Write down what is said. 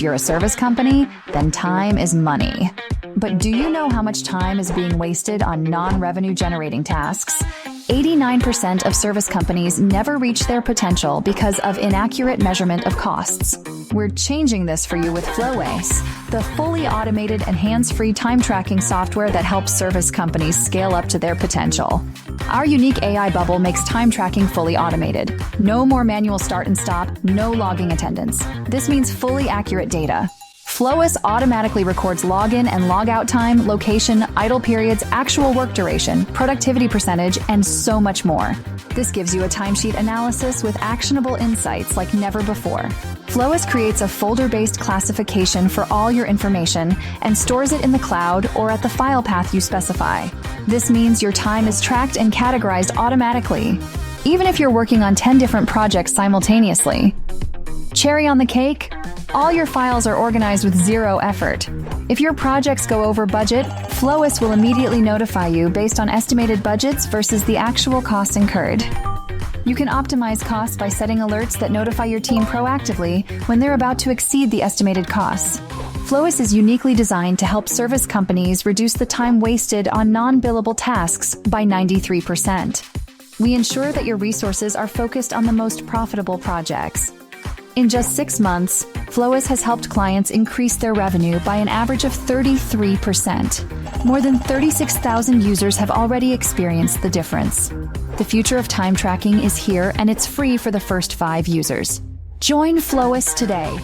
If you're a service company, then time is money. But do you know how much time is being wasted on non-revenue generating tasks? 89% of service companies never reach their potential because of inaccurate measurement of costs. We're changing this for you with Flowace, the fully automated and hands-free time tracking software that helps service companies scale up to their potential. Our unique AI bubble makes time tracking fully automated. No more manual start and stop, no logging attendance. This means fully accurate data. Flowace automatically records login and logout time, location, idle periods, actual work duration, productivity percentage, and so much more. This gives you a timesheet analysis with actionable insights like never before. Flowace creates a folder-based classification for all your information and stores it in the cloud or at the file path you specify. This means your time is tracked and categorized automatically, even if you're working on 10 different projects simultaneously. Cherry on the cake? All your files are organized with zero effort. If your projects go over budget, Flowace will immediately notify you based on estimated budgets versus the actual costs incurred. You can optimize costs by setting alerts that notify your team proactively when they're about to exceed the estimated costs. Flowace is uniquely designed to help service companies reduce the time wasted on non-billable tasks by 93%. We ensure that your resources are focused on the most profitable projects. In just 6 months, Flowace has helped clients increase their revenue by an average of 33%. More than 36,000 users have already experienced the difference. The future of time tracking is here, and it's free for the first 5 users. Join Flowace today.